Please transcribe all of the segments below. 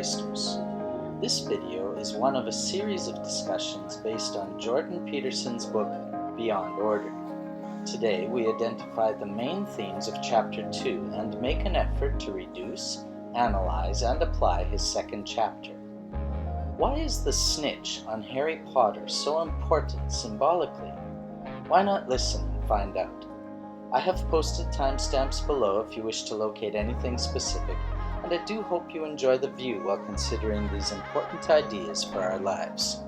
oysters. This video is one of a series of discussions based on Jordan Peterson's book, Beyond Order. Today we identify the main themes of Chapter 2 and make an effort to reduce, analyze, and apply his second chapter. Why is the snitch on Harry Potter so important symbolically? Why not listen and find out? I have posted timestamps below if you wish to locate anything specific, and I do hope you enjoy the view while considering these important ideas for our lives.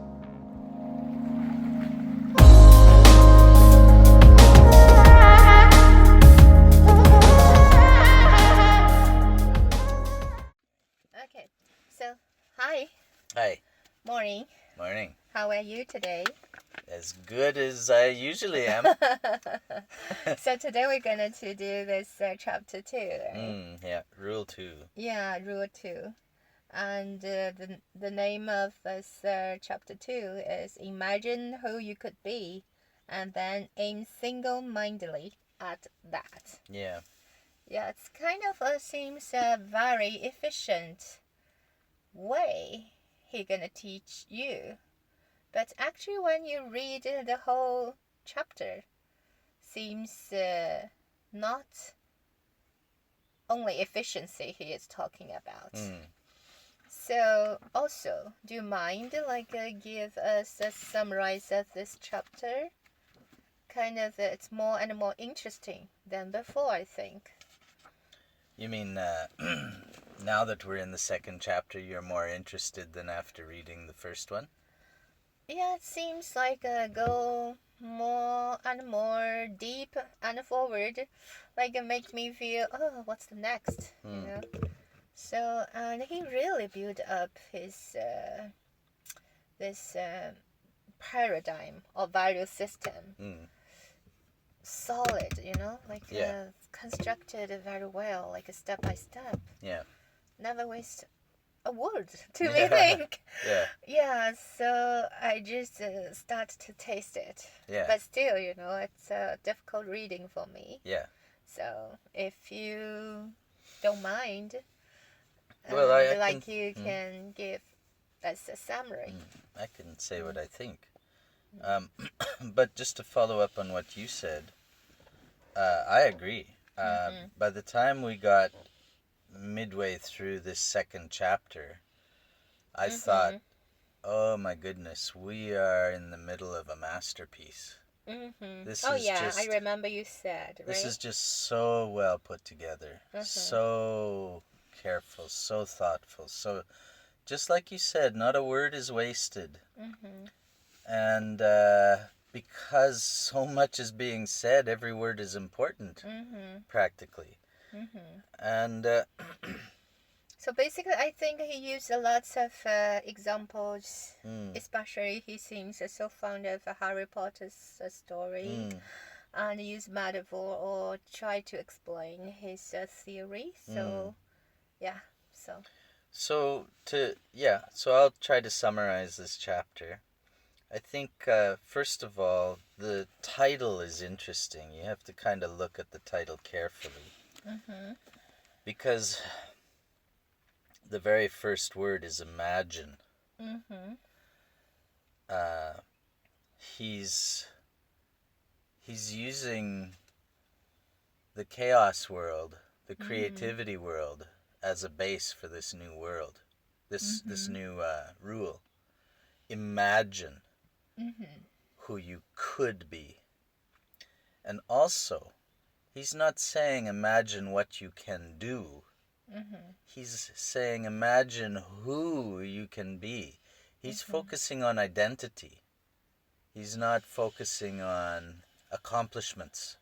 Okay, so hi. Hi. Morning. Morning. How are you today? As good as I usually am. So today we're going to do this chapter 2, right? Yeah, Rule 2. Yeah, Rule 2. And the name of this chapter 2 is Imagine Who You Could Be, and then aim single-mindedly at that. Yeah. Yeah, it's kind of seems a very efficient way he's going to teach you. But actually, when you read the whole chapter, seems not only efficiency he is talking about. So, also, do you mind give us a summary of this chapter? Kind of, it's more and more interesting than before, I think. You mean now that we're in the second chapter, you're more interested than after reading the first one? Yeah, it seems like go more and more deep and forward. Like it makes me feel, oh, what's the next? You know. So and he really built up his this paradigm or value system. Solid, you know, like constructed very well, like a step by step. Yeah. Never waste a word to me think. Yeah, so I just start to taste it. Yeah. But still, you know, it's a difficult reading for me. Yeah. So if you don't mind, well, you can give us a summary. I can say what I think. But just to follow up on what you said, I agree. By the time we got midway through this second chapter, I thought, oh my goodness, we are in the middle of a masterpiece. This is just, I remember you said, right? This is just so well put together, so careful, so thoughtful, so just like you said, not a word is wasted. And because so much is being said, every word is important, practically. And so basically, I think he used a lot of examples. Especially, he seems so fond of Harry Potter's story, and use metaphor or try to explain his theory. So, So I'll try to summarize this chapter. I think, first of all, the title is interesting. You have to kind of look at the title carefully. Because the very first word is imagine. He's using the chaos world, the creativity world, as a base for this new world, this new rule. Imagine who you could be. And also, he's not saying imagine what you can do. He's saying imagine who you can be. He's focusing on identity. He's not focusing on accomplishments.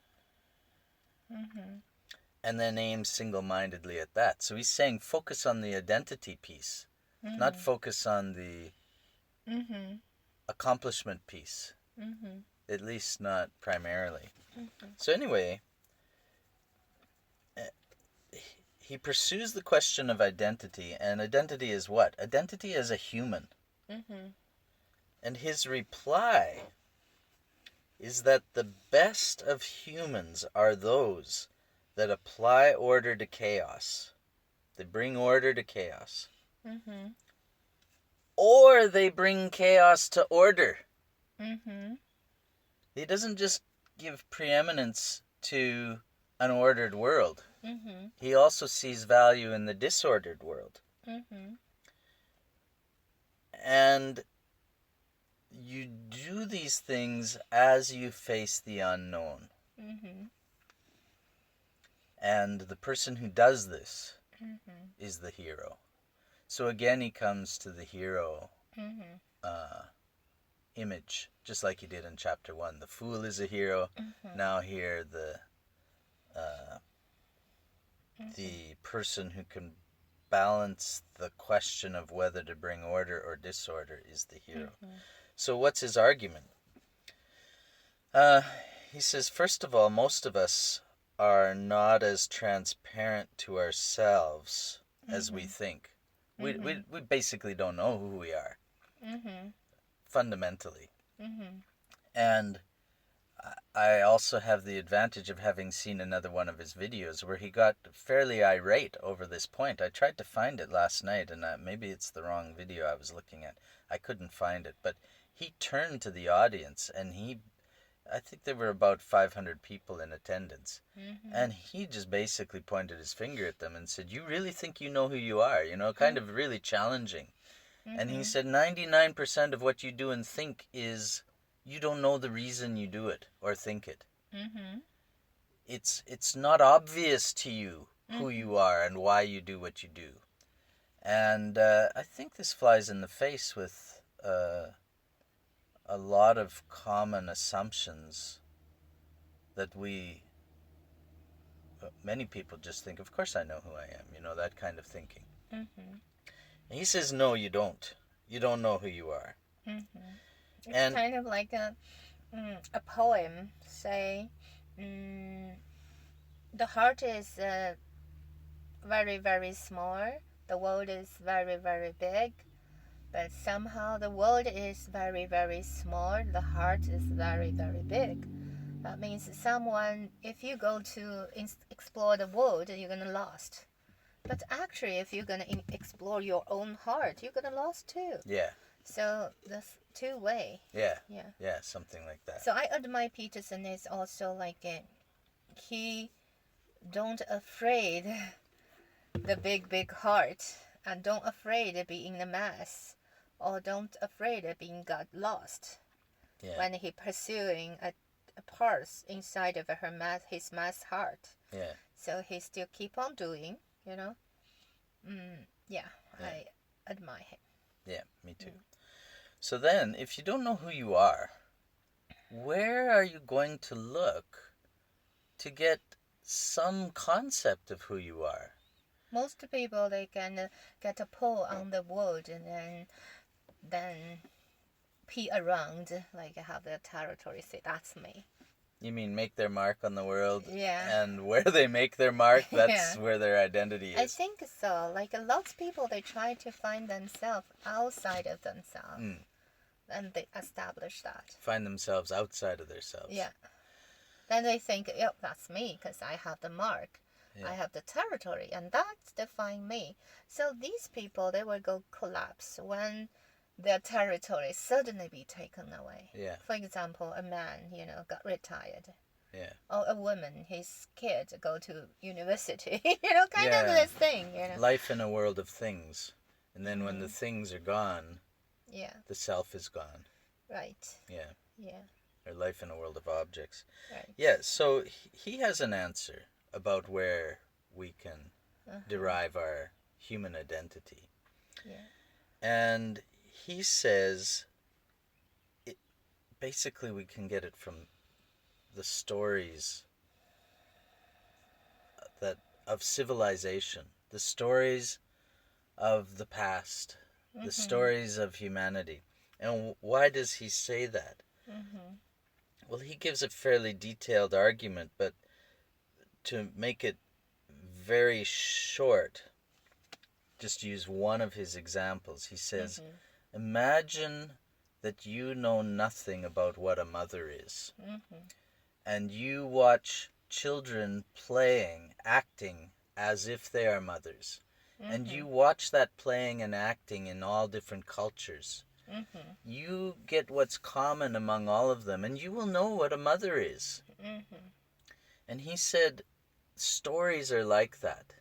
And then aim single-mindedly at that. So he's saying focus on the identity piece, not focus on the accomplishment piece. At least not primarily. So anyway, he pursues the question of identity, and identity is what? Identity as a human. And his reply is that the best of humans are those that apply order to chaos. They bring order to chaos. Mhm. or they bring chaos to order. Mhm. He doesn't just give preeminence to an ordered world. Mhm. He also sees value in the disordered world. Mhm. And you do these things as you face the unknown. Mhm. And the person who does this Mhm. is the hero. So again, he comes to the hero Mhm. image, just like he did in chapter 1. The fool is a hero. Mhm. Now here, Mhm. the person who can balance the question of whether to bring order or disorder is the hero. Mhm. So what's his argument? He says, first of all, most of us are not as transparent to ourselves as we think. We basically don't know who we are, Mhm. fundamentally. Mhm. And I also have the advantage of having seen another one of his videos where he got fairly irate over this point. I tried to find it last night, and maybe it's the wrong video I was looking at. I couldn't find it, but he turned to the audience, and I think there were about 500 people in attendance, and he just basically pointed his finger at them and said, "You really think you know who you are?" Kind of really challenging. And he said 99% of what you do and think is you don't know the reason you do it or think it. Mhm. It's not obvious to you who you are and why you do what you do. And I think this flies in the face with a lot of common assumptions that many people just think, of course I know who I am, that kind of thinking. Mhm. And he says, no, you don't. You don't know who you are. Mhm. It's And kind of like a poem. Say, mm, the heart is very very small. The world is very very big. But somehow the world is very very small. The heart is very very big. That means if you go to explore the world, you're gonna lost. But actually, if you're gonna explore your own heart, you're gonna lost too. yeah, So that's two way. yeah, Yeah. yeah, something like that. So I admire Peterson is also like he don't afraid the big heart and don't afraid of being the mass or don't afraid of being got lost Yeah, when he pursuing a parts inside of his mass heart. yeah, So he still keep on doing, you know. Yeah, yeah, I admire him. yeah, me too. So then, if you don't know who you are, where are you going to look to get some concept of who you are? Most people they can get a pull on the world and then pee around like have their territory. Say that's me. You mean make their mark on the world, Yeah. and where they make their mark, that's Yeah. where their identity I is. think so. Like a lot of people, they try to find themselves outside of themselves, and they establish that. Find themselves outside of themselves. Yeah. Then they think, yep, that's me because I have the mark, Yeah. I have the territory, and that's define me. So these people, they will go collapse when their territory suddenly be taken away. Yeah. For example, a man, got retired. Yeah. Or a woman, his kids go to university. Kind of Yeah. this thing. Life in a world of things. And then when the things are gone, Yeah. the self is gone. Right. Yeah. Yeah. Or life in a world of objects. Right. Yeah, so he has an answer about where we can derive our human identity. Yeah. And he says, basically we can get it from the stories of civilization, the stories of the past, the stories of humanity. And why does he say that? Well, he gives a fairly detailed argument, but to make it very short, just use one of his examples. He says, imagine that you know nothing about what a mother is, and you watch children playing, acting as if they are mothers, and you watch that playing and acting in all different cultures, you get what's common among all of them, and you will know what a mother is. And he said, stories are like that.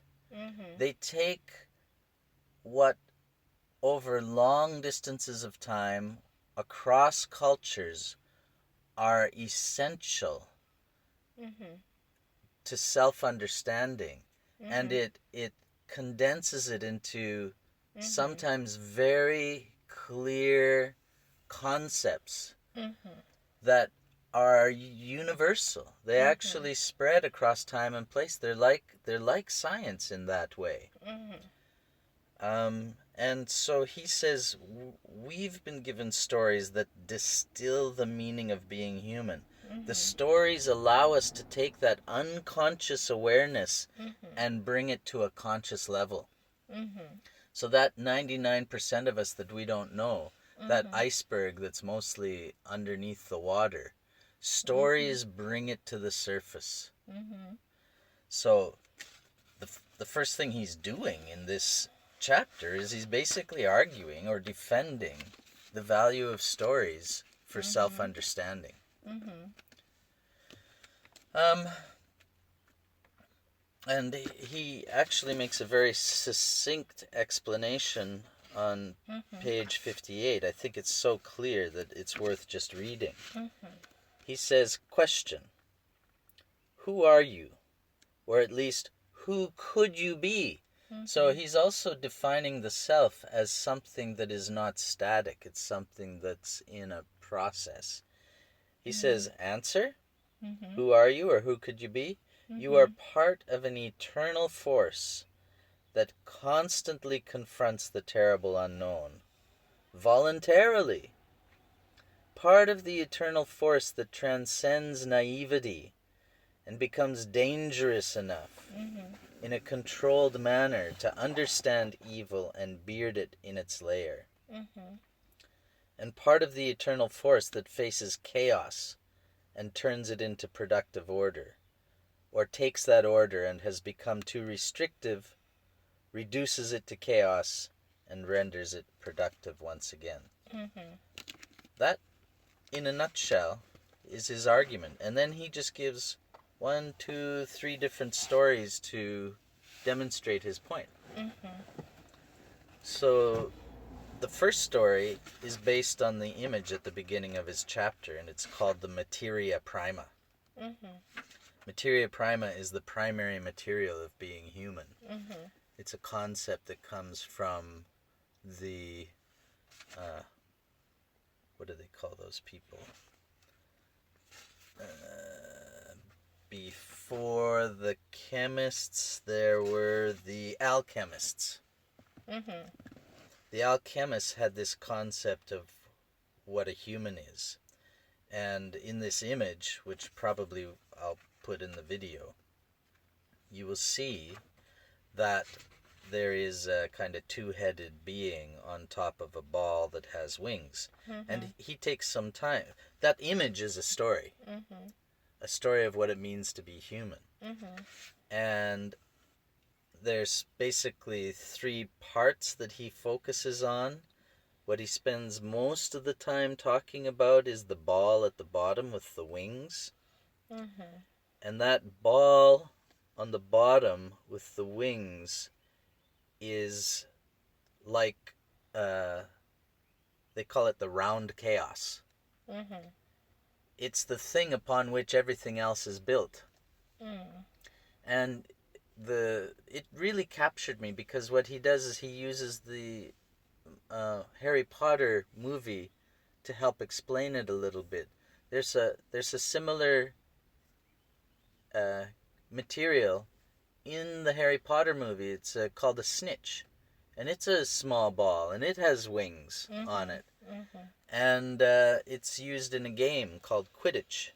They take what over long distances of time, across cultures, are essential to self-understanding. And it condenses it into sometimes very clear concepts that are universal. They actually spread across time and place. They're like science in that way. And so he says, we've been given stories that distill the meaning of being human. The stories allow us to take that unconscious awareness and bring it to a conscious level. So that 99% of us that we don't know, that iceberg that's mostly underneath the water, stories bring it to the surface. So the first thing he's doing in this chapter is he's basically arguing or defending the value of stories for self-understanding. And he actually makes a very succinct explanation on page 58. I think it's so clear that it's worth just reading. He says, question, who are you? Or at least, who could you be? So he's also defining the self as something that is not static. It's something that's in a process. He says, answer, who are you or who could you be? You are part of an eternal force that constantly confronts the terrible unknown, voluntarily. Part of the eternal force that transcends naivety and becomes dangerous enough in a controlled manner to understand evil and beard it in its lair. And part of the eternal force that faces chaos and turns it into productive order, or takes that order and has become too restrictive, reduces it to chaos, and renders it productive once again. That, in a nutshell, is his argument. And then he just gives 1, 2, 3 different stories to demonstrate his point. So the first story is based on the image at the beginning of his chapter, and it's called the materia prima. Materia prima is the primary material of being human. It's a concept that comes from the, what do they call those people? Before the chemists, there were the alchemists. The alchemists had this concept of what a human is. And in this image, which probably I'll put in the video, you will see that there is a kind of two-headed being on top of a ball that has wings. And he takes some time. That image is a story. A story of what it means to be human. And there's basically 3 parts that he focuses on. What he spends most of the time talking about is the ball at the bottom with the wings. And that ball on the bottom with the wings is like, they call it the round chaos. It's the thing upon which everything else is built. And it really captured me, because what he does is he uses the Harry Potter movie to help explain it a little bit. There's a similar material in the Harry Potter movie. It's called a Snitch, and it's a small ball, and it has wings on it. And it's used in a game called Quidditch.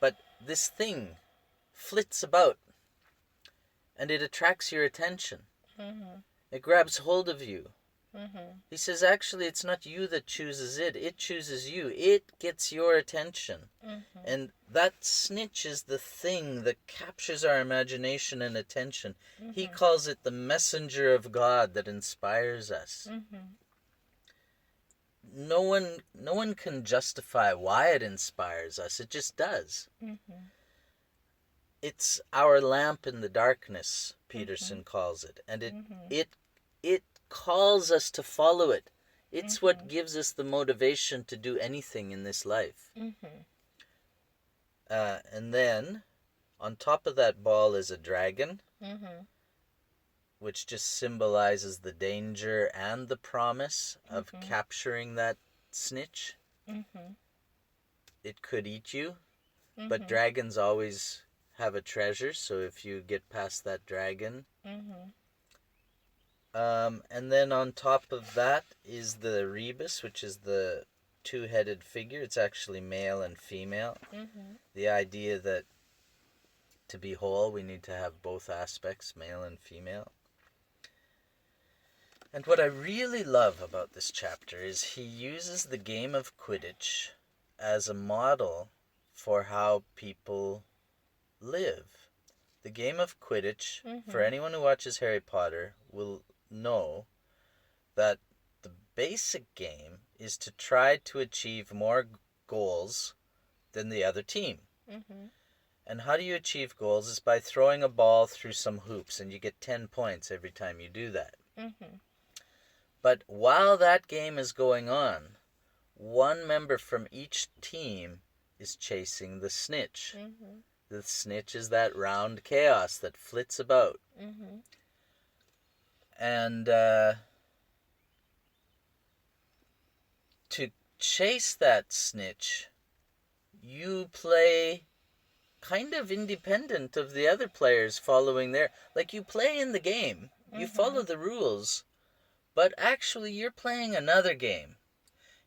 But this thing flits about, and it attracts your attention. It grabs hold of you, He says, actually, it's not you that chooses it. It chooses you. It gets your attention. And that snitch is the thing that captures our imagination and attention. He calls it the messenger of God that inspires us. No one can justify why it inspires us. It just does. It's our lamp in the darkness, Peterson calls it. And it calls us to follow it. It's what gives us the motivation to do anything in this life. And then, on top of that ball is a dragon, which just symbolizes the danger and the promise of capturing that snitch. It could eat you, but dragons always have a treasure, so if you get past that dragon. And then on top of that is the Rebus, which is the two-headed figure. It's actually male and female. The idea that to be whole, we need to have both aspects, male and female. And what I really love about this chapter is he uses the game of Quidditch as a model for how people live. The game of Quidditch, for anyone who watches Harry Potter, will know that the basic game is to try to achieve more goals than the other team. And how do you achieve goals is by throwing a ball through some hoops, and you get 10 points every time you do that. But while that game is going on, one member from each team is chasing the snitch. The snitch is that round chaos that flits about. And to chase that snitch, you play kind of independent of the other players following their... Like, you play in the game, you follow the rules, but actually you're playing another game.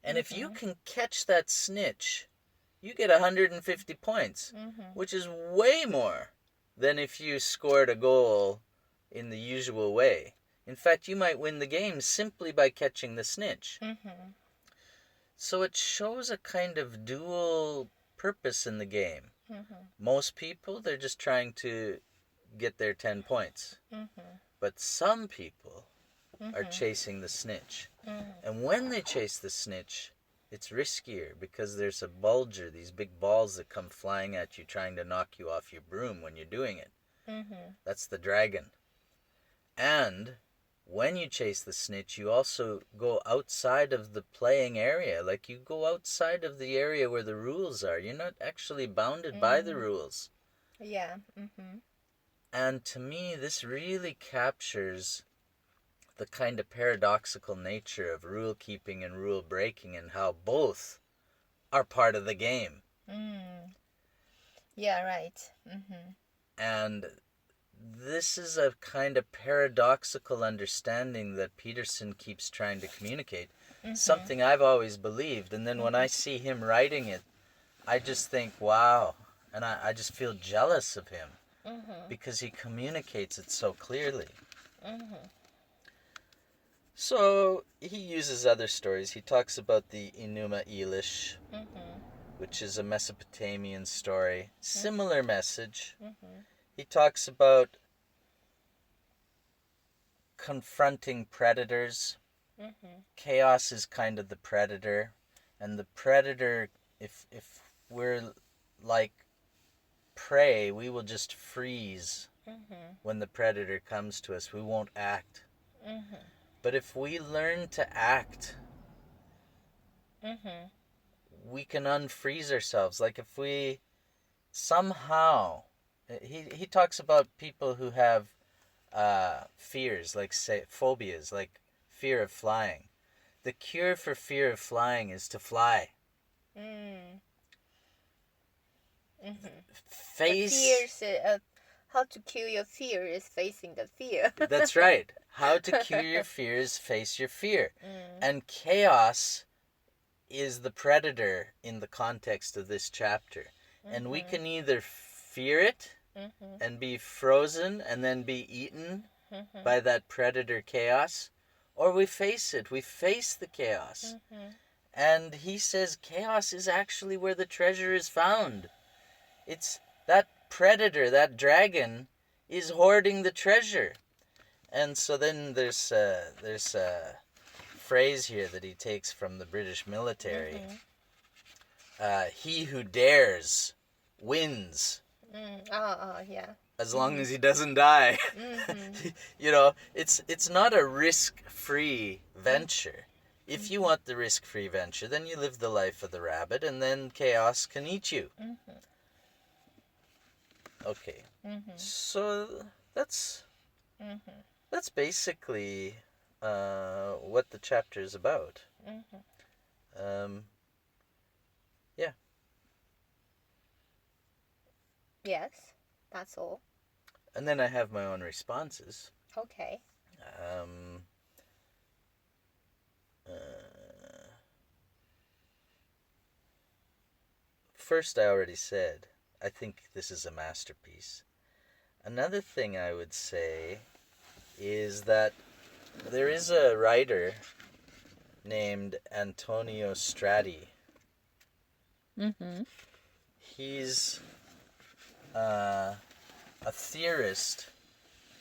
And if you can catch that snitch, you get 150 points, which is way more than if you scored a goal in the usual way. In fact, you might win the game simply by catching the snitch. So it shows a kind of dual purpose in the game. Most people, they're just trying to get their 10 points. But some people are chasing the snitch. And when they chase the snitch, it's riskier because there's a bulger, these big balls that come flying at you trying to knock you off your broom when you're doing it. That's the dragon. And when you chase the snitch, you also go outside of the playing area. Like, you go outside of the area where the rules are. You're not actually bounded by the rules. Yeah. And to me, this really captures the kind of paradoxical nature of rule keeping and rule breaking, and how both are part of the game. Yeah, right. And this is a kind of paradoxical understanding that Peterson keeps trying to communicate. Something I've always believed, and then when I see him writing it, I just think, wow. And I just feel jealous of him because he communicates it so clearly. So he uses other stories. He talks about the Enuma Elish, which is a Mesopotamian story. Similar message. He talks about confronting predators. Chaos is kind of the predator. And the predator, if we're like prey, we will just freeze when the predator comes to us. We won't act. But if we learn to act, we can unfreeze ourselves. Like, if we somehow... He talks about people who have fears, like, say, phobias, like fear of flying. The cure for fear of flying is to fly. Face... how to kill your fear is facing the fear. That's right. How to cure your fear is face your fear. And chaos is the predator in the context of this chapter. And we can either fear it and be frozen and then be eaten by that predator chaos, or we face it. We face the chaos. Mm-hmm. And he says chaos is actually where the treasure is found. It's that predator, that dragon, is hoarding the treasure. And so then there's a phrase here that he takes from the British military. He who dares wins. Yeah. As long as he doesn't die. Mm-hmm. You know, it's not a risk-free venture. If you want the risk-free venture, then you live the life of the rabbit, and then chaos can eat you. Mm-hmm. Okay. Mm-hmm. So that's basically what the chapter is about. Mm-hmm. Yeah. Yes, that's all. And then I have my own responses. Okay. First, I already said, I think this is a masterpiece. Another thing I would say is that there is a writer named Antonio Strati. Mm-hmm. He's a theorist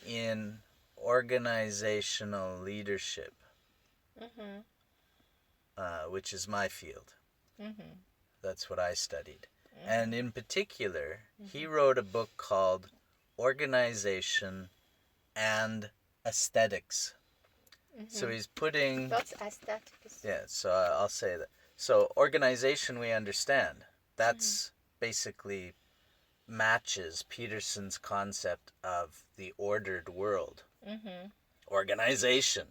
in organizational leadership, which is my field. Mm-hmm. That's what I studied. And in particular, he wrote a book called Organization and Aesthetics. So he's putting... What's aesthetics? Yeah, so I'll say that. So organization we understand. That's basically matches Peterson's concept of the ordered world. Organization,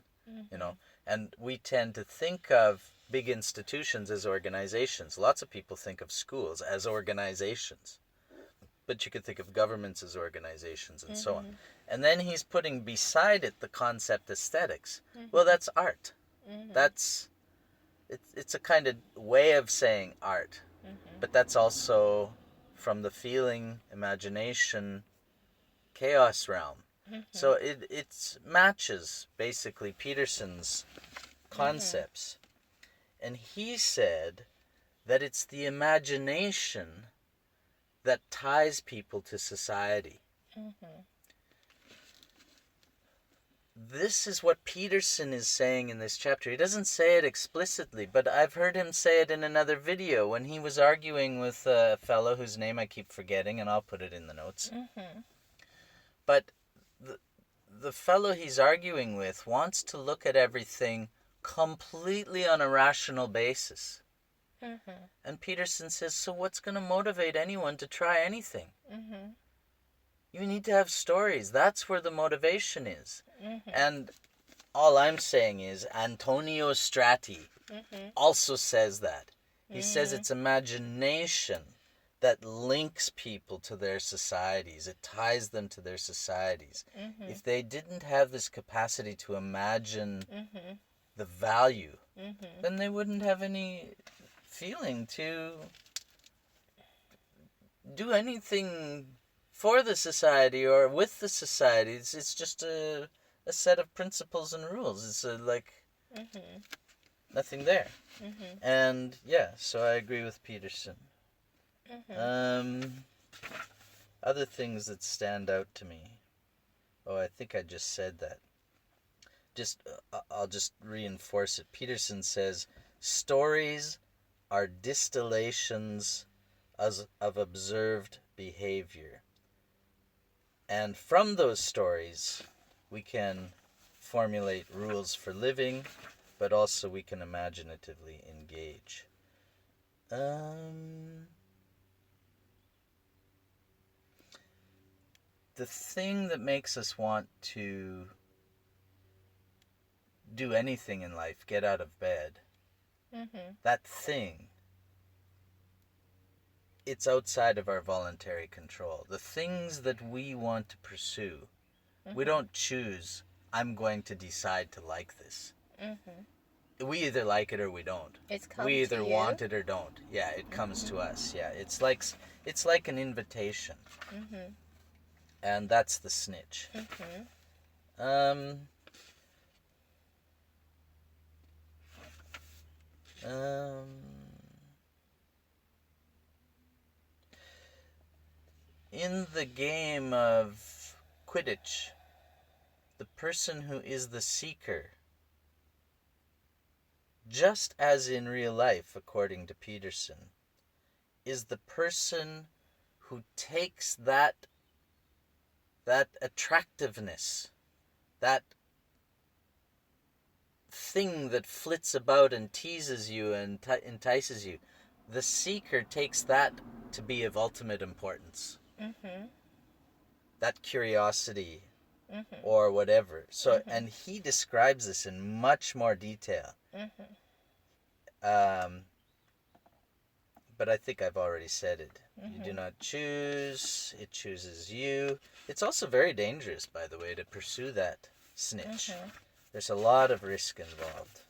you know. And we tend to think of big institutions as organizations. Lots of people think of schools as organizations. But you could think of governments as organizations and so on. And then he's putting beside it the concept aesthetics. Well, that's art. It's a kind of way of saying art. But that's also from the feeling, imagination, chaos realm. So it matches basically Peterson's concepts. And he said that it's the imagination that ties people to society. This is what Peterson is saying in this chapter. He doesn't say it explicitly, but I've heard him say it in another video when he was arguing with a fellow whose name I keep forgetting, and I'll put it in the notes. But the fellow he's arguing with wants to look at everything completely on a rational basis. And Peterson says, so what's going to motivate anyone to try anything? You need to have stories. That's where the motivation is. And all I'm saying is Antonio Strati also says that. He says it's imagination that links people to their societies. It ties them to their societies. If they didn't have this capacity to imagine the value, then they wouldn't have any feeling to do anything for the society or with the society. It's just a set of principles and rules. It's nothing there. And yeah, so I agree with Peterson. Other things that stand out to me. Oh, I think I just said that. I'll just reinforce it. Peterson says, stories are distillations of observed behavior. And from those stories, we can formulate rules for living, but also we can imaginatively engage. The thing that makes us want to do anything in life, get out of bed, that thing, it's outside of our voluntary control. The things that we want to pursue, we don't choose, I'm going to decide to like this. We either like it or we don't. We either want it or don't. Yeah, it comes to us. Yeah, it's like an invitation. And that's the snitch. In the game of Quidditch, the person who is the seeker, just as in real life, according to Peterson, is the person who takes that attractiveness, that thing that flits about and teases you and entices you. The seeker takes that to be of ultimate importance. Mm-hmm. That curiosity, Mm-hmm. or whatever. So, and he describes this in much more detail. But I think I've already said it. You do not choose, it chooses you. It's also very dangerous, by the way, to pursue that snitch. There's a lot of risk involved.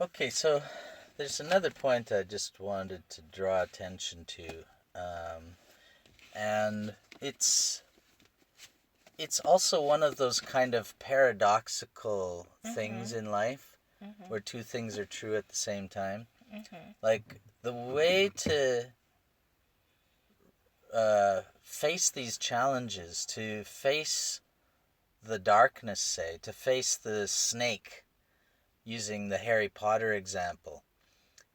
Okay, so there's another point I just wanted to draw attention to. And it's also one of those kind of paradoxical things in life, where two things are true at the same time. Like, the way to face these challenges, to face the darkness, say, to face the snake, using the Harry Potter example,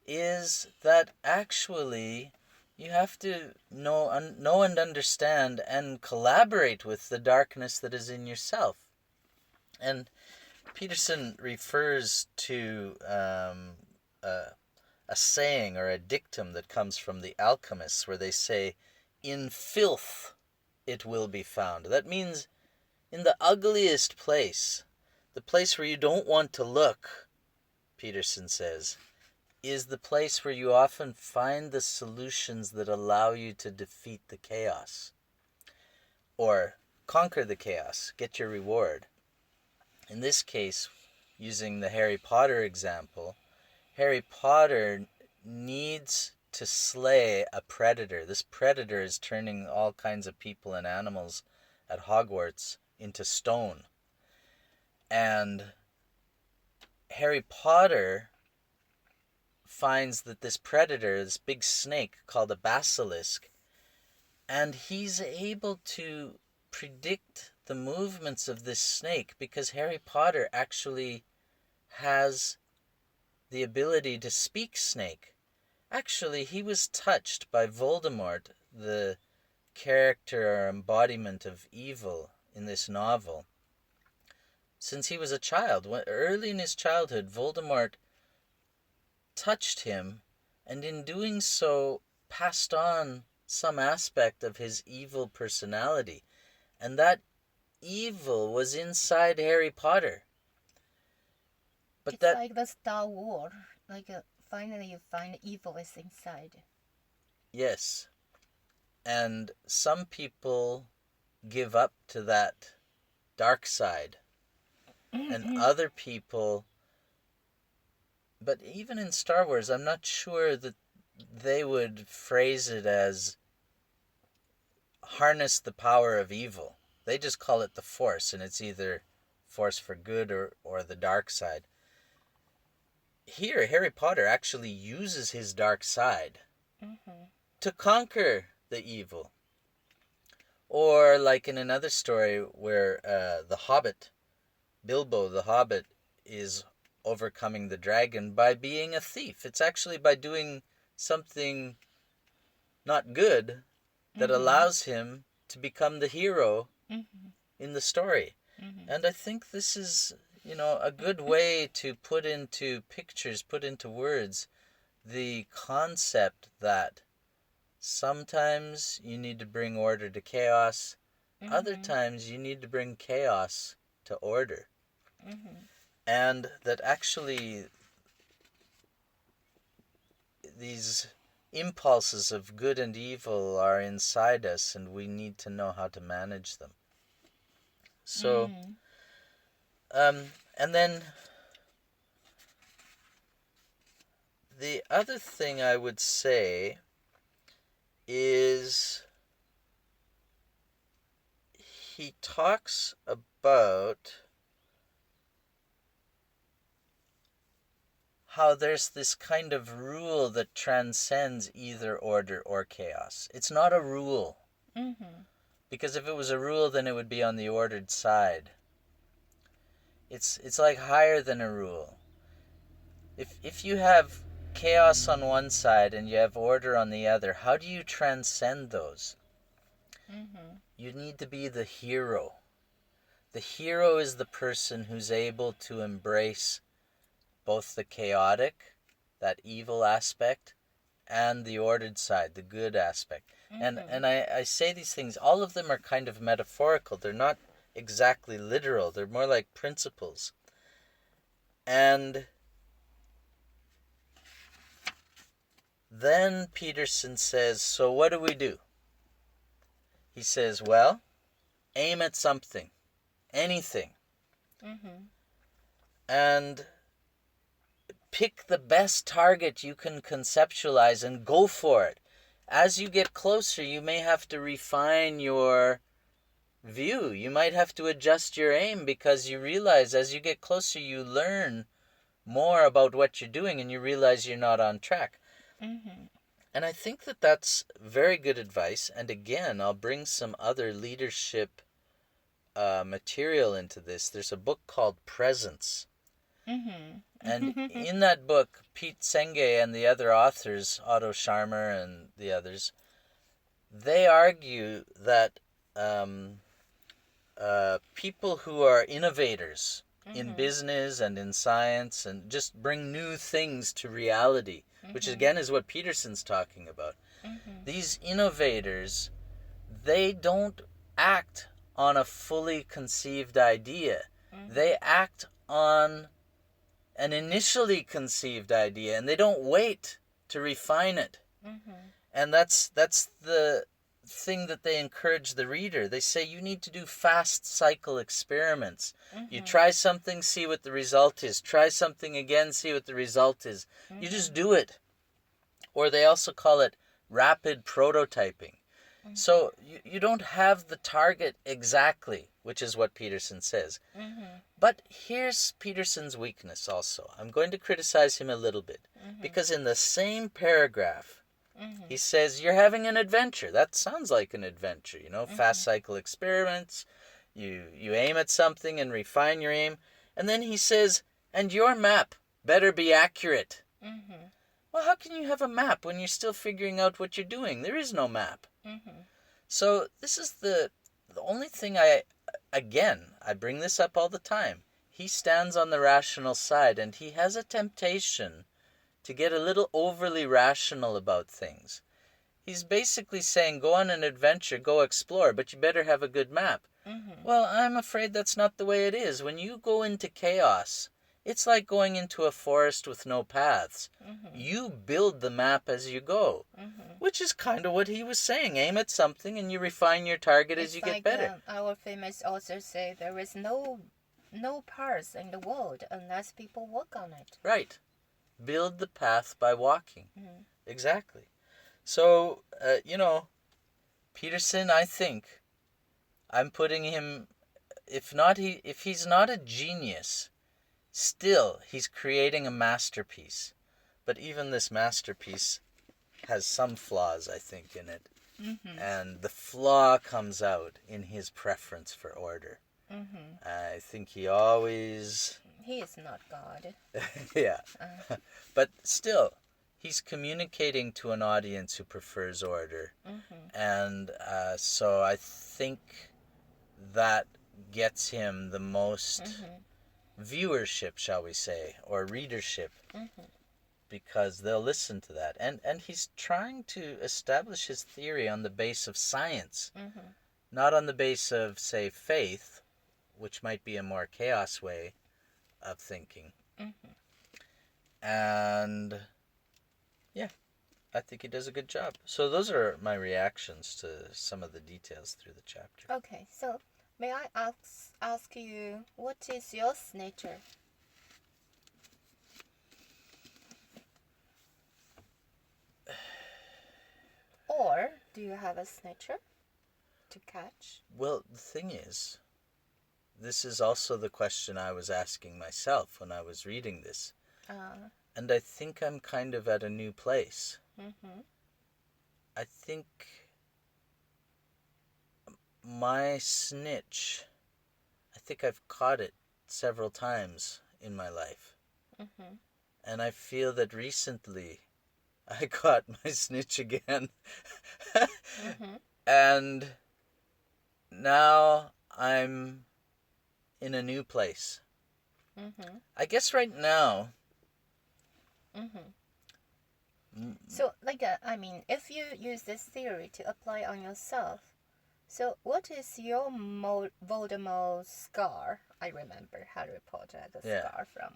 is that actually you have to know and understand and collaborate with the darkness that is in yourself. And Peterson refers to a saying or a dictum that comes from the Alchemists, where they say, "In filth it will be found." That means in the ugliest place, the place where you don't want to look, Peterson says, is the place where you often find the solutions that allow you to defeat the chaos, or conquer the chaos, get your reward. In this case, using the Harry Potter example, Harry Potter needs to slay a predator. This predator is turning all kinds of people and animals at Hogwarts into stone. And Harry Potter finds that this predator, this big snake called a basilisk, and he's able to predict the movements of this snake because Harry Potter actually has the ability to speak snake. Actually, he was touched by Voldemort, the character or embodiment of evil in this novel, since he was a child. Early in his childhood, Voldemort touched him, and in doing so passed on some aspect of his evil personality, and that evil was inside Harry Potter. But it's like the Star Wars, like finally you find evil is inside. Yes, and some people give up to that dark side, and other people. But even in Star Wars, I'm not sure that they would phrase it as harness the power of evil. They just call it the Force, and it's either Force for good or the dark side. Here, Harry Potter actually uses his dark side to conquer the evil. Or like in another story where the Hobbit, Bilbo the Hobbit, is overcoming the dragon by being a thief. It's actually by doing something not good that allows him to become the hero in the story. And I think this is, a good way to put into pictures, put into words, the concept that sometimes you need to bring order to chaos, other times you need to bring chaos to order. And that actually these impulses of good and evil are inside us, and we need to know how to manage them. So, and then the other thing I would say is he talks about how there's this kind of rule that transcends either order or chaos. It's not a rule. Mm-hmm. Because if it was a rule, then it would be on the ordered side. It's like higher than a rule. If you have chaos on one side and you have order on the other, how do you transcend those? Mm-hmm. You need to be the hero. The hero is the person who's able to embrace both the chaotic, that evil aspect, and the ordered side, the good aspect. Mm-hmm. And I say these things, all of them are kind of metaphorical. They're not exactly literal. They're more like principles. And then Peterson says, so what do? He says, well, aim at something, anything. Mm-hmm. And pick the best target you can conceptualize and go for it. As you get closer, you may have to refine your view. You might have to adjust your aim because you realize as you get closer, you learn more about what you're doing and you realize you're not on track. Mm-hmm. And I think that that's very good advice. And again, I'll bring some other leadership material into this. There's a book called Presence. Mm-hmm. And in that book, Pete Senge and the other authors, Otto Scharmer and the others, they argue that people who are innovators in business and in science and just bring new things to reality, which again is what Peterson's talking about. These innovators, they don't act on a fully conceived idea. They act on an initially conceived idea, and they don't wait to refine it. And that's the thing that they encourage the reader. They say you need to do fast cycle experiments. You try something, see what the result is. Try something again, see what the result is. You just do it. Or they also call it rapid prototyping. So you don't have the target exactly, which is what Peterson says. But here's Peterson's weakness also. I'm going to criticize him a little bit. Because in the same paragraph, he says, you're having an adventure. That sounds like an adventure, fast cycle experiments. You aim at something and refine your aim. And then he says, and your map better be accurate. Well, how can you have a map when you're still figuring out what you're doing? There is no map. So this is the only thing I bring this up all the time. He stands on the rational side, and he has a temptation to get a little overly rational about things. He's basically saying, go on an adventure, go explore, but you better have a good map. Well, I'm afraid that's not the way it is. When you go into chaos, it's like going into a forest with no paths. You build the map as you go, which is kind of what he was saying. Aim at something and you refine your target as you get better. Our famous authors say there is no path in the world unless people walk on it. Right. Build the path by walking. Exactly. So, Peterson, I think I'm putting him, if he's not a genius, still, he's creating a masterpiece. But even this masterpiece has some flaws, I think, in it. And the flaw comes out in his preference for order. I think he always... He is not God. Yeah. But still, he's communicating to an audience who prefers order. And so I think that gets him the most... viewership, shall we say, or readership, because they'll listen to that. And he's trying to establish his theory on the base of science, not on the base of, say, faith, which might be a more chaos way of thinking. And, yeah, I think he does a good job. So those are my reactions to some of the details through the chapter. Okay, so... May I ask you, what is your snitcher? Or do you have a snitcher to catch? Well, the thing is, this is also the question I was asking myself when I was reading this. And I think I'm kind of at a new place. Mm-hmm. I think my snitch, I think I've caught it several times in my life. Mm-hmm. And I feel that recently I caught my snitch again. Mm-hmm. And now I'm in a new place. Mm-hmm. I guess right now. Mm-hmm. So, if you use this theory to apply on yourself, so what is your Voldemort scar? I remember Harry Potter had a scar from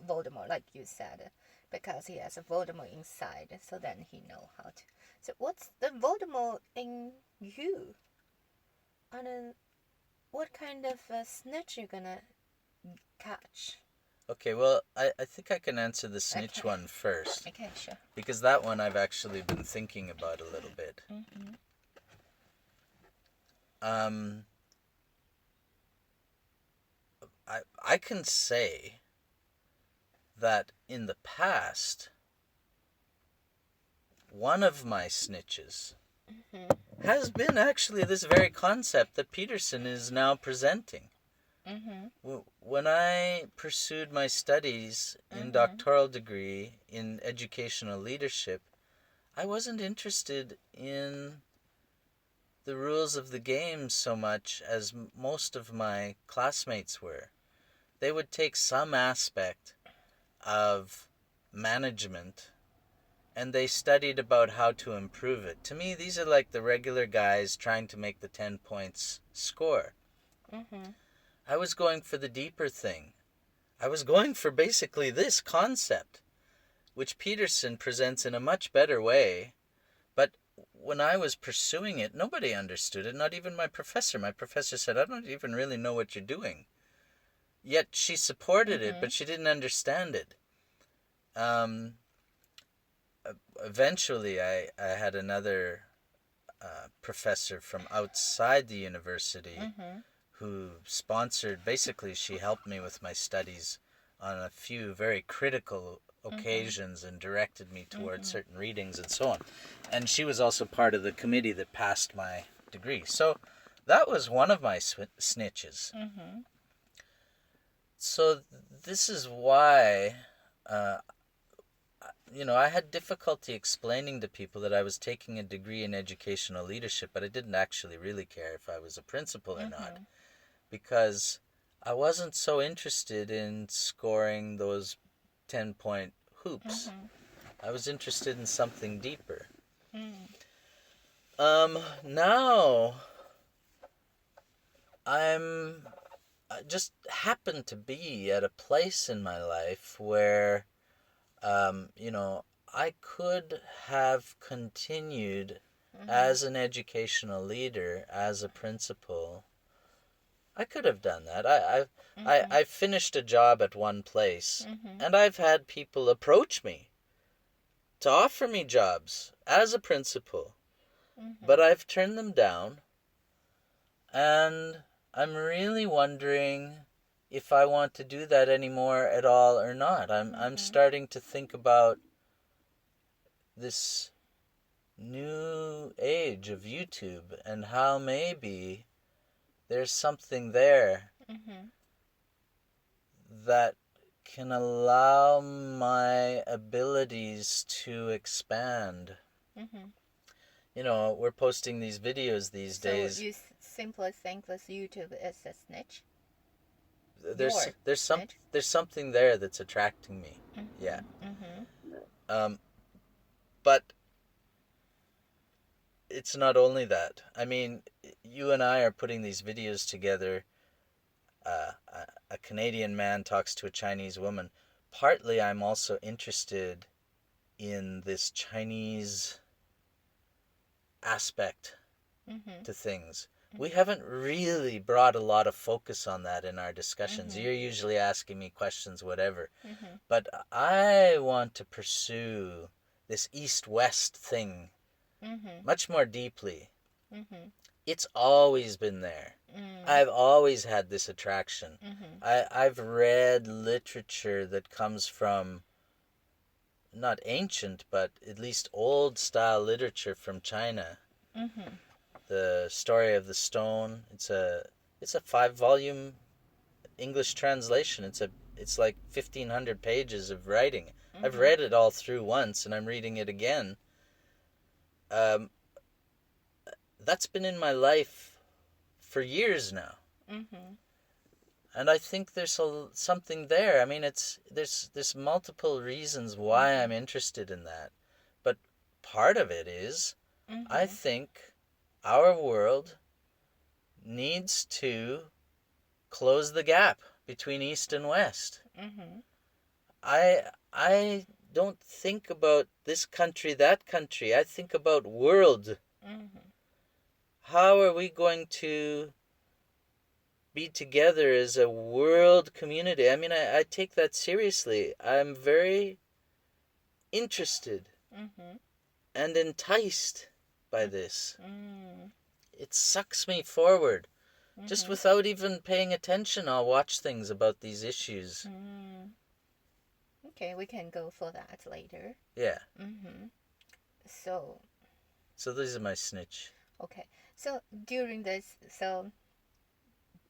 Voldemort, like you said, because he has a Voldemort inside, so then he know how to. So what's the Voldemort in you? And what kind of snitch you gonna catch? Okay, well, I think I can answer the snitch one first. Okay, sure. Because that one I've actually been thinking about a little bit. Mm-hmm. I can say that in the past, one of my snitches has been actually this very concept that Peterson is now presenting. When I pursued my studies in doctoral degree in educational leadership, I wasn't interested in the rules of the game so much as most of my classmates were. They would take some aspect of management and they studied about how to improve it. To me, these are like the regular guys trying to make the 10 points score. I was going for the deeper thing. I was going for basically this concept, which Peterson presents in a much better way. But when I was pursuing it, nobody understood it, not even my professor. My professor said, I don't even really know what you're doing. Yet she supported it, but she didn't understand it. Eventually, I had another professor from outside the university who sponsored, basically she helped me with my studies on a few very critical occasions and directed me towards certain readings and so on. And she was also part of the committee that passed my degree. So that was one of my snitches. So this is why, I had difficulty explaining to people that I was taking a degree in educational leadership, but I didn't actually really care if I was a principal or not, because I wasn't so interested in scoring those 10-point hoops. I was interested in something deeper. Now I just happen to be at a place in my life where, I could have continued as an educational leader, as a principal. I could have done that. I finished a job at one place, and I've had people approach me to offer me jobs as a principal, but I've turned them down, and I'm really wondering if I want to do that anymore at all or not. I'm starting to think about this new age of YouTube and how maybe there's something there that can allow my abilities to expand. We're posting these videos these days. So you simply think this YouTube is a snitch? There's something there that's attracting me. Yeah. But it's not only that. I mean, you and I are putting these videos together. A Canadian man talks to a Chinese woman. Partly I'm also interested in this Chinese aspect to things. We haven't really brought a lot of focus on that in our discussions. You're usually asking me questions, whatever. But I want to pursue this East-West thing much more deeply. it's always been there. I've always had this attraction. I've read literature that comes from not ancient, but at least old style literature from China. The Story of the Stone. It's a 5-volume English translation. It's like 1,500 pages of writing. I've read it all through once, and I'm reading it again. That's been in my life for years now. And I think there's something there. I mean, there's multiple reasons why I'm interested in that. But part of it is, I think our world needs to close the gap between East and West. I don't think about this country, that country. I think about world. How are we going to be together as a world community? I mean, I take that seriously. I'm very interested and enticed by this. It sucks me forward. Just without even paying attention, I'll watch things about these issues. Okay, we can go for that later. Yeah. So these are my snitch. Okay. So during this,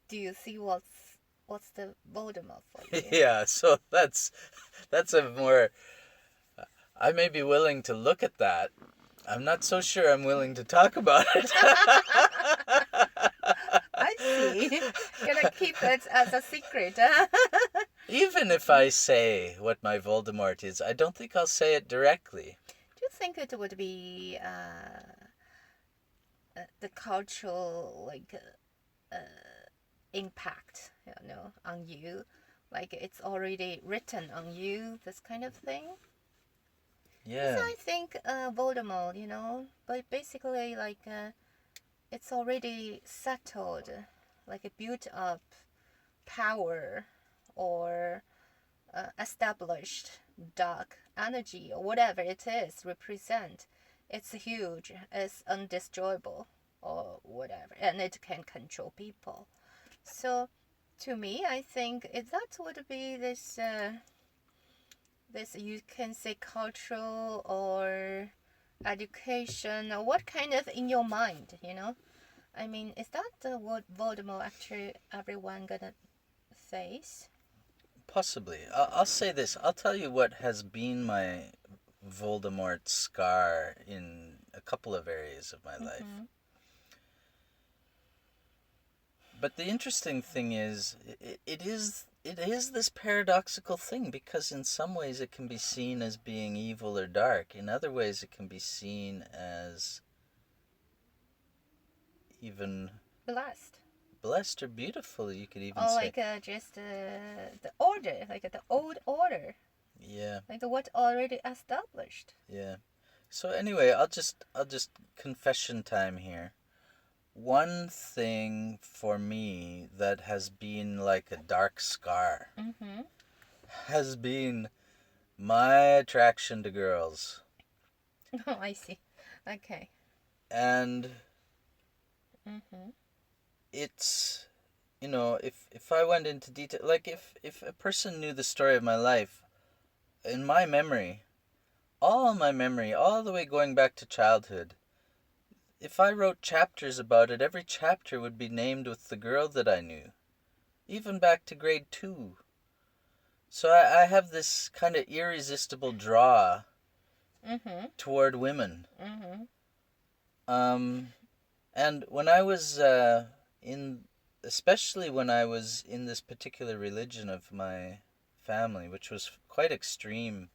do you see what's the Voldemort for you? Yeah, so that's a more... I may be willing to look at that. I'm not so sure I'm willing to talk about it. I see. Gonna keep it as a secret. Even if I say what my Voldemort is, I don't think I'll say it directly. Do you think it would be the cultural impact, on you? Like it's already written on you, this kind of thing? Yeah. I think Voldemort, but basically it's already settled, like a built up power or established dark energy or whatever it is represent. It's huge, it's undestroyable or whatever, and it can control people. So to me, I think that would be this you can say cultural or education or what kind of in your mind, I mean, is that what Voldemort actually everyone gonna face? Possibly. I'll say this. I'll tell you what has been my Voldemort scar in a couple of areas of my life. But the interesting thing is, it is this paradoxical thing, because in some ways it can be seen as being evil or dark. In other ways it can be seen as even blessed or beautiful, you could even say. Like just the order, like the old order. Yeah. Like what already established. Yeah. So anyway, I'll just confession time here. One thing for me that has been like a dark scar has been my attraction to girls. Oh, I see. Okay. And it's, if I went into detail, like if a person knew the story of my life, in my memory, all the way going back to childhood, if I wrote chapters about it, every chapter would be named with the girl that I knew, even back to grade 2. So I have this kind of irresistible draw toward women. And when I was especially when I was in this particular religion of my family, which was quite extreme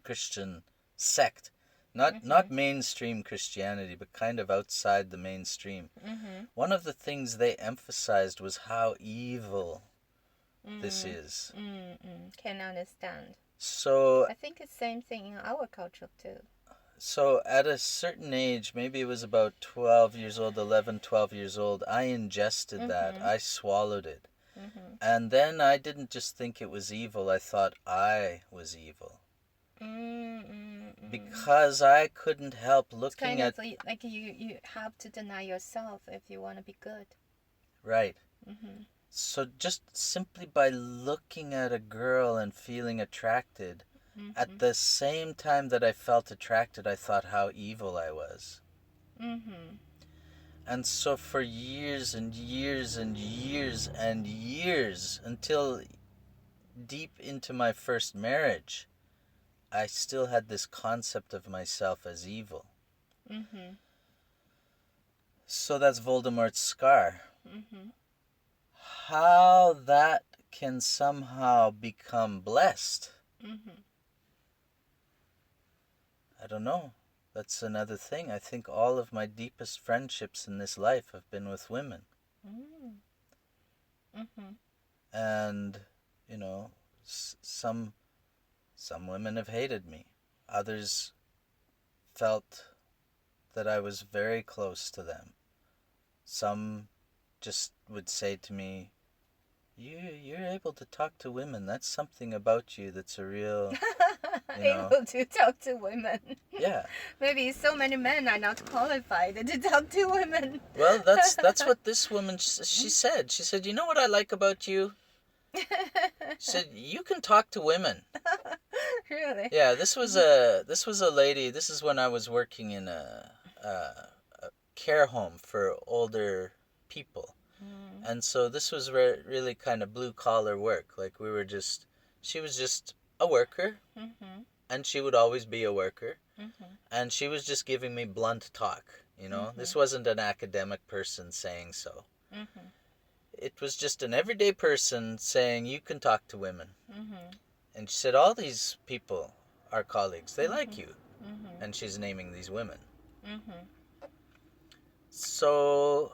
Christian sect, not mainstream Christianity, but kind of outside the mainstream. One of the things they emphasized was how evil this is. Can understand. So I think it's the same thing in our culture too. So at a certain age, maybe it was about 12 years old, 11, 12 years old, I ingested that. I swallowed it. And then I didn't just think it was evil, I thought I was evil. Because I couldn't help looking it's at... kind of like you have to deny yourself if you want to be good. Right. So just simply by looking at a girl and feeling attracted, at the same time that I felt attracted, I thought how evil I was. And so for years and years and years and years, until deep into my first marriage, I still had this concept of myself as evil. So that's Voldemort's scar. How that can somehow become blessed, I don't know. That's another thing. I think all of my deepest friendships in this life have been with women. And, you know, some women have hated me. Others felt that I was very close to them. Some just would say to me, you're able to talk to women. That's something about you that's a real... Able to talk to women. Yeah. Maybe so many men are not qualified to talk to women. Well, that's what this woman, she said. She said, you know what I like about you? She said, you can talk to women. Really? Yeah, this was a lady. This is when I was working in a care home for older people. And so this was really kind of blue collar work. Like she was just a worker, and she would always be a worker, and she was just giving me blunt talk, you know. This wasn't an academic person saying so. It was just an everyday person saying, you can talk to women. And she said, all these people, our colleagues, they like you. And she's naming these women. So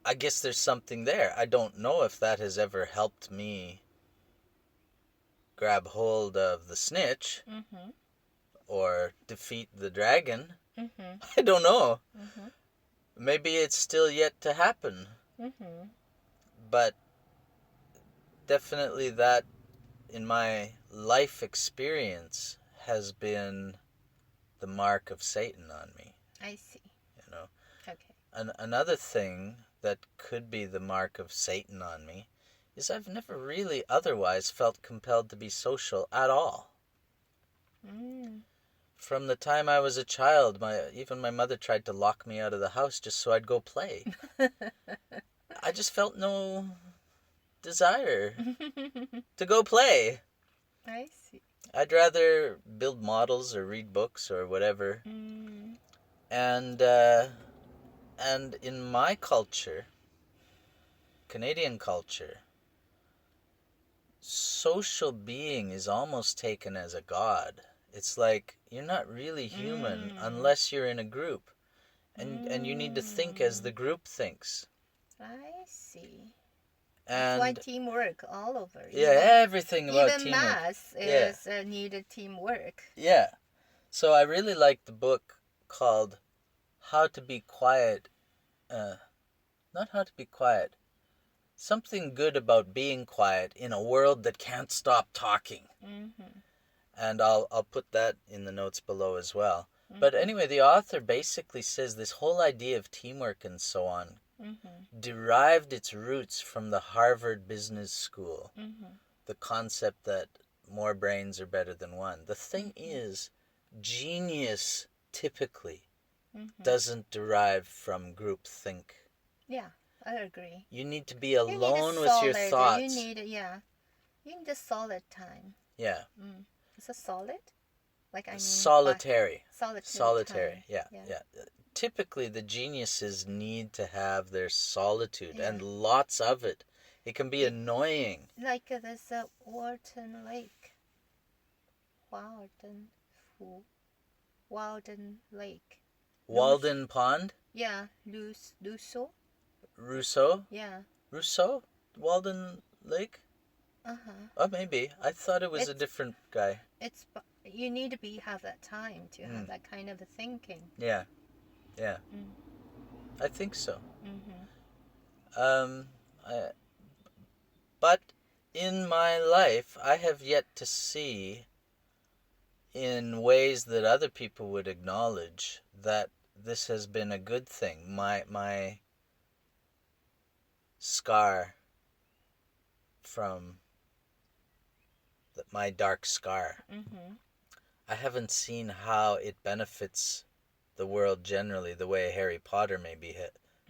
I guess there's something there. I don't know if that has ever helped me grab hold of the Snitch or defeat the dragon. I don't know. Maybe it's still yet to happen. But definitely that, in my life experience, has been the mark of Satan on me. I see. You know. Okay. Another thing that could be the mark of Satan on me is I've never really otherwise felt compelled to be social at all. From the time I was a child, even my mother tried to lock me out of the house just so I'd go play. I just felt no desire to go play. I see. I'd rather build models or read books or whatever. And in my culture, Canadian culture, social being is almost taken as a god. It's like you're not really human unless you're in a group. And you need to think as the group thinks. I see. And it's like teamwork all over. Yeah, everything about even teamwork. Math is needed teamwork. Yeah. So I really like the book called How to Be Quiet. Not How to Be Quiet. Something good about being quiet in a world that can't stop talking. And I'll put that in the notes below as well. But anyway, the author basically says this whole idea of teamwork and so on derived its roots from the Harvard Business School. The concept that more brains are better than one. The thing is, genius typically doesn't derive from groupthink. Yeah, I agree. You need to be alone with your thoughts. You need a solid time. Yeah. Is it solid? Solitary. Solitary. Yeah. Typically, the geniuses need to have their solitude and lots of it. It can be annoying. Like there's a Walden Lake. Walden Lake. Walden Pond? Yeah, Rousseau. Rousseau? Yeah. Rousseau? Walden Lake? Oh, maybe. I thought it was a different guy. You need to have that time to have that kind of thinking. Yeah. I think so. But in my life, I have yet to see in ways that other people would acknowledge that this has been a good thing. My scar from my dark scar. Mm-hmm. I haven't seen how it benefits the world generally the way Harry Potter maybe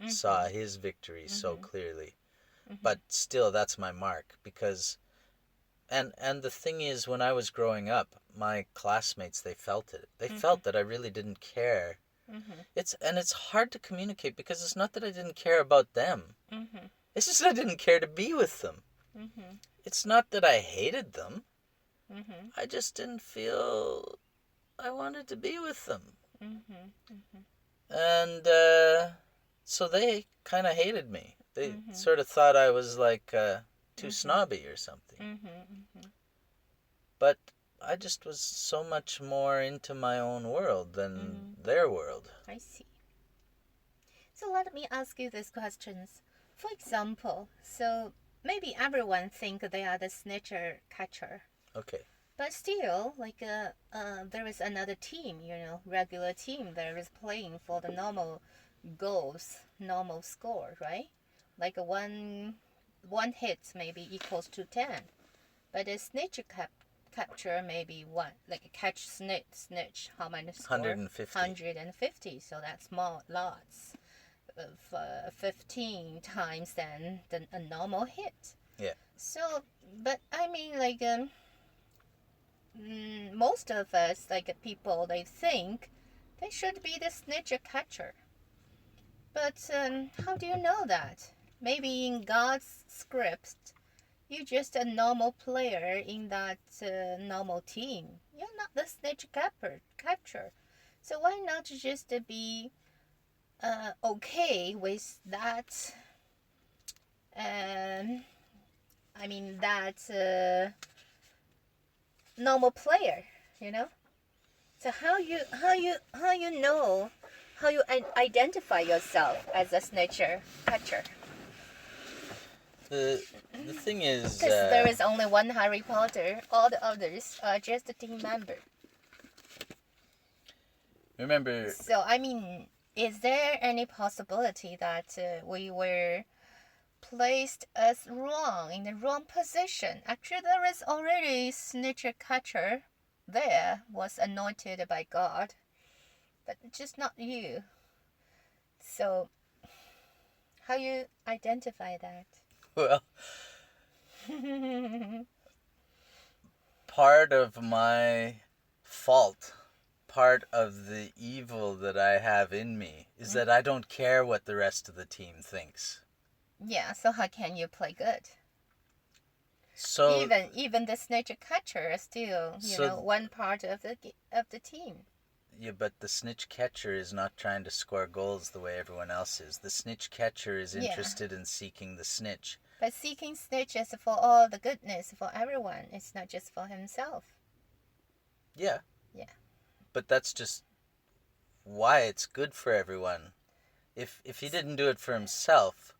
saw his victory so clearly. But still, that's my mark, because and the thing is, when I was growing up, my classmates, they felt it. They felt that I really didn't care. It's hard to communicate, because it's not that I didn't care about them. It's just I didn't care to be with them. It's not that I hated them. I just didn't feel I wanted to be with them. And so they kind of hated me. They sort of thought I was like too snobby or something. But I just was so much more into my own world than their world. I see. So let me ask you these questions. For example, so maybe everyone think they are the snitcher catcher. Okay. But still, like there is another team, regular team that is playing for the normal goals, normal score, right? Like one hit maybe equals to 10, but a snitch capture maybe one, like catch snitch. How many score? 150. 150. So that's more lots of 15 times than a normal hit. Yeah. So, but I mean, like most of us, like people, they think they should be the snitch catcher. But how do you know that? Maybe in God's script, you're just a normal player in that normal team. You're not the snitch capture. So why not just be okay with that? I mean that normal player, So how you know, how you identify yourself as a snitcher catcher? The thing is, Because there is only one Harry Potter. All the others are just a team member. remember, So I mean, is there any possibility that we were placed as wrong, in the wrong position? Actually, there is already snitcher catcher there, was anointed by God, but just not you. So how you identify that? well, part of my fault, part of the evil that I have in me, is that I don't care what the rest of the team thinks. Yeah, so how can you play good? So even the snitch catcher is still, one part of the team. Yeah, but the snitch catcher is not trying to score goals the way everyone else is. The snitch catcher is interested in seeking the snitch. But seeking snitch is for all the goodness, for everyone. It's not just for himself. Yeah. Yeah. But that's just why it's good for everyone. If he didn't do it for himself,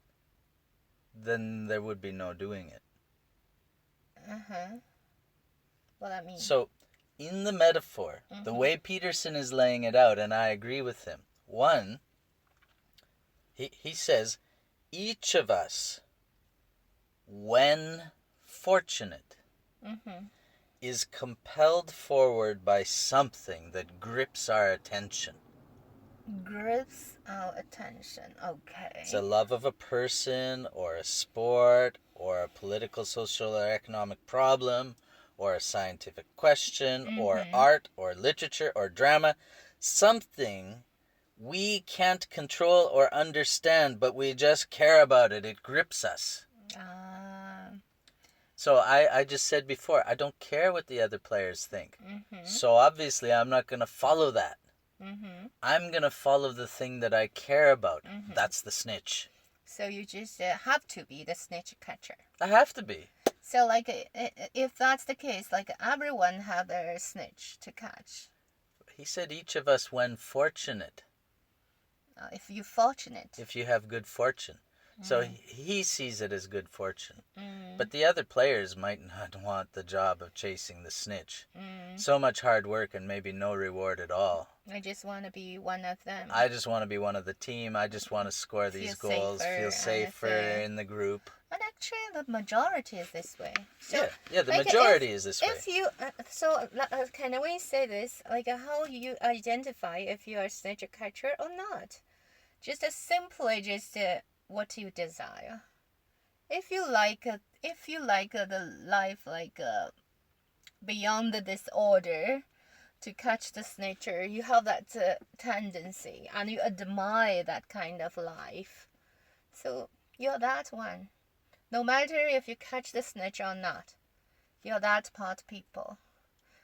then there would be no doing it. Well, I mean... So, in the metaphor, the way Peterson is laying it out, and I agree with him. One, he says, each of us, when fortunate, is compelled forward by something that grips our attention. Grips our attention, okay. It's a love of a person, or a sport, or a political, social, or economic problem, or a scientific question, or art, or literature, or drama. Something we can't control or understand, but we just care about it. It grips us. So I just said before, I don't care what the other players think. So obviously I'm not going to follow that. I'm going to follow the thing that I care about. That's the snitch. So you just have to be the snitch catcher. I have to be. So, like, if that's the case, like, everyone have their snitch to catch. He said each of us when fortunate. If you're fortunate. If you have good fortune. So he sees it as good fortune. Mm. But the other players might not want the job of chasing the snitch. So much hard work and maybe no reward at all. I just want to be one of them. I just want to be one of the team. I just want to score these goals, feel safer in the group. And actually, the majority is this way. So, yeah, the majority is this way. If you, can we say this? Like, how you identify if you are a snitch catcher or not? Just simply what you desire. If you like the life beyond this order to catch the snitcher, you have that tendency, and you admire that kind of life. So you're that one. No matter if you catch the snitch or not, you're that part people.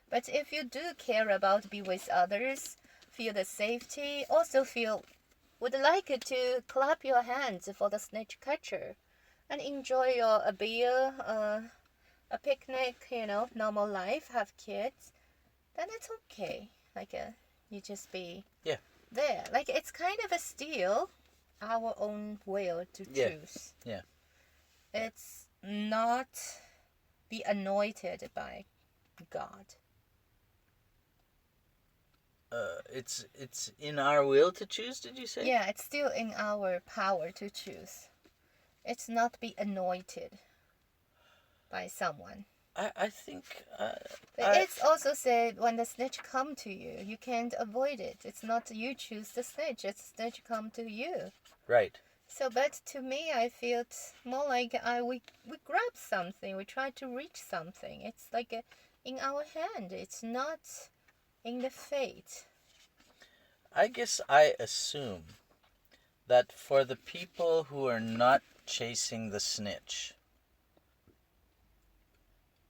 But if you do care about be with others, feel the safety, also would like to clap your hands for the snitch catcher, and enjoy a beer, a picnic, normal life, have kids, then it's okay. You just be there. It's kind of still our own will to choose. Yeah. It's not be anointed by God. It's in our will to choose, did you say? Yeah, it's still in our power to choose. It's not be anointed by someone. I think... it's also said when the snitch come to you, you can't avoid it. It's not you choose the snitch, it's the snitch come to you. Right. So, but to me, I feel it's more like we grab something, we try to reach something. It's like in our hand. It's not in the fate. I guess I assume that for the people who are not chasing the snitch,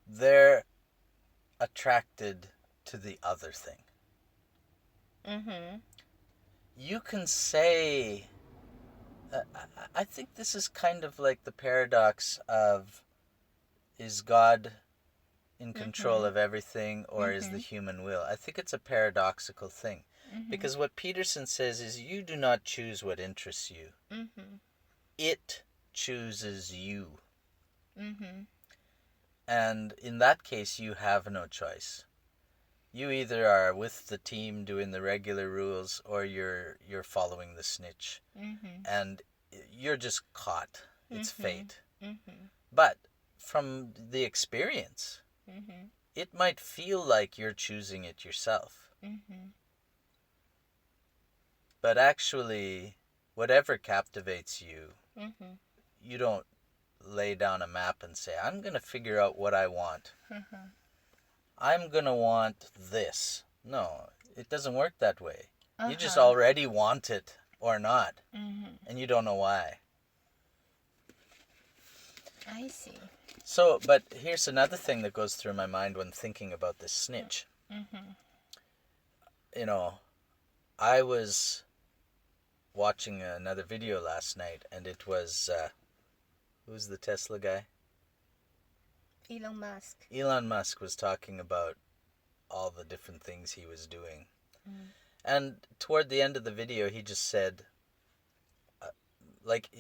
they're attracted to the other thing. Mm-hmm. You can say... I think this is kind of like the paradox of, is God in control of everything, or is the human will? I think it's a paradoxical thing. Because what Peterson says is, you do not choose what interests you. It chooses you. And in that case, you have no choice. You either are with the team doing the regular rules, or you're following the snitch. And you're just caught. It's fate. But from the experience, it might feel like you're choosing it yourself. But actually, whatever captivates you, you don't lay down a map and say, I'm going to figure out what I want. I'm going to want this. No, it doesn't work that way. You just already want it or not. And you don't know why. I see. So, but here's another thing that goes through my mind when thinking about this snitch. I was watching another video last night, and it was, who's the Tesla guy? Elon Musk. Elon Musk was talking about all the different things he was doing. And toward the end of the video, he just said,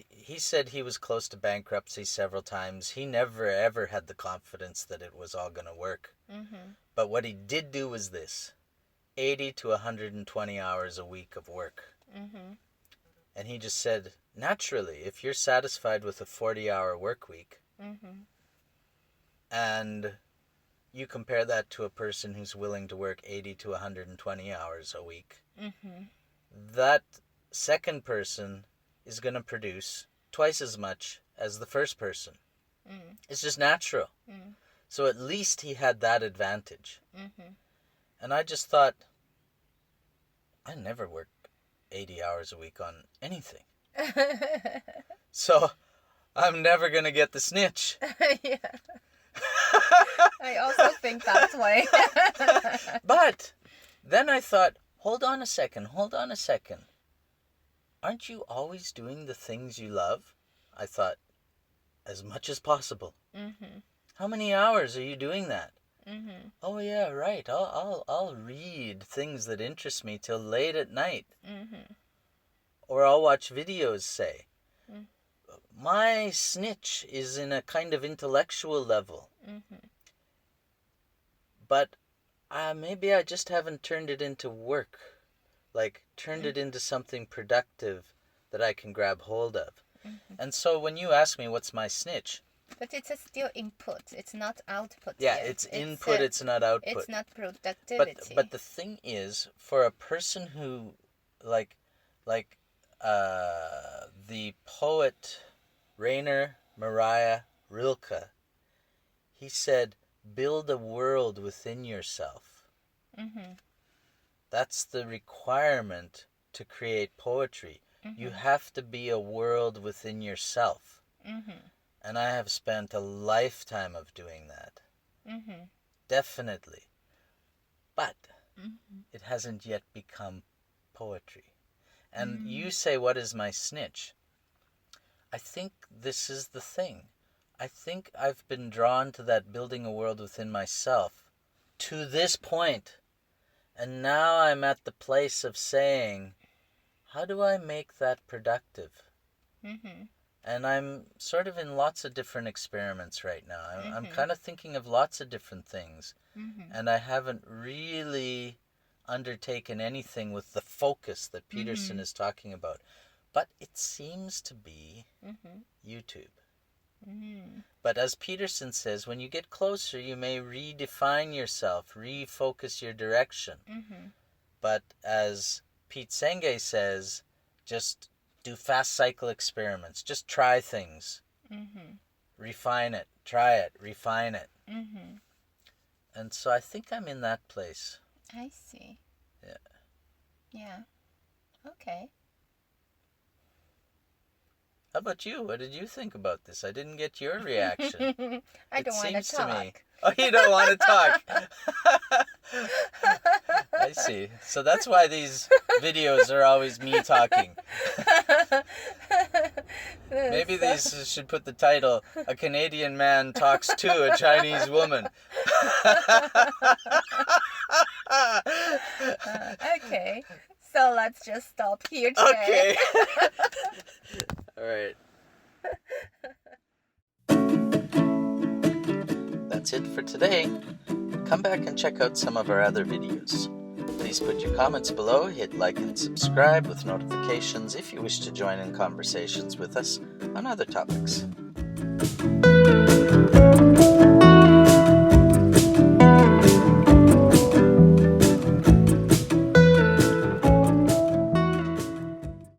he said he was close to bankruptcy several times. He never, ever had the confidence that it was all going to work. But what he did do was this, 80 to 120 hours a week of work. And he just said, naturally, if you're satisfied with a 40-hour work week, and you compare that to a person who's willing to work 80 to 120 hours a week, that second person is going to produce twice as much as the first person. It's just natural. So at least he had that advantage. And I just thought, I never work 80 hours a week on anything. So I'm never going to get the snitch. Yeah. I also think that way. But then I thought, hold on a second. Aren't you always doing the things you love? I thought, as much as possible. How many hours are you doing that? Oh yeah, right. I'll read things that interest me till late at night. Or I'll watch videos, say. my snitch is in a kind of intellectual level. Mm-hmm. But maybe I just haven't turned it into work. Like, turned it into something productive that I can grab hold of. Mm-hmm. And so when you ask me what's my snitch... But it's still input. It's not output. Yeah, yet. it's input, it's not output. It's not productivity. But the thing is, for a person who, like the poet Rainer Maria Rilke, he said, build a world within yourself. Mm-hmm. That's the requirement to create poetry. Mm-hmm. You have to be a world within yourself. Mm-hmm. And I have spent a lifetime of doing that. Mm-hmm. Definitely. But Mm-hmm. it hasn't yet become poetry. And you say, what is my snitch? I think this is the thing. I think I've been drawn to that building a world within myself to this point. And now I'm at the place of saying, how do I make that productive? Mm-hmm. And I'm sort of in lots of different experiments right now. I'm Mm-hmm. kind of thinking of lots of different things. Mm-hmm. And I haven't really undertaken anything with the focus that Peterson is talking about. But it seems to be YouTube. Mm-hmm. But as Peterson says, when you get closer, you may redefine yourself, refocus your direction. Mm-hmm. But as Pete Senge says, just do fast cycle experiments. Just try things. Mm-hmm. Refine it. Try it. Refine it. Mm-hmm. And so I think I'm in that place. I see. Yeah. Yeah. Okay. How about you? What did you think about this? I didn't get your reaction. I don't want to talk. To me. Oh, you don't want to talk. I see. So that's why these videos are always me talking. Maybe these should put the title, A Canadian Man Talks to a Chinese Woman. Okay. So let's just stop here today. Okay. All right. That's it for today. Come back and check out some of our other videos. Please put your comments below, hit like and subscribe with notifications if you wish to join in conversations with us on other topics.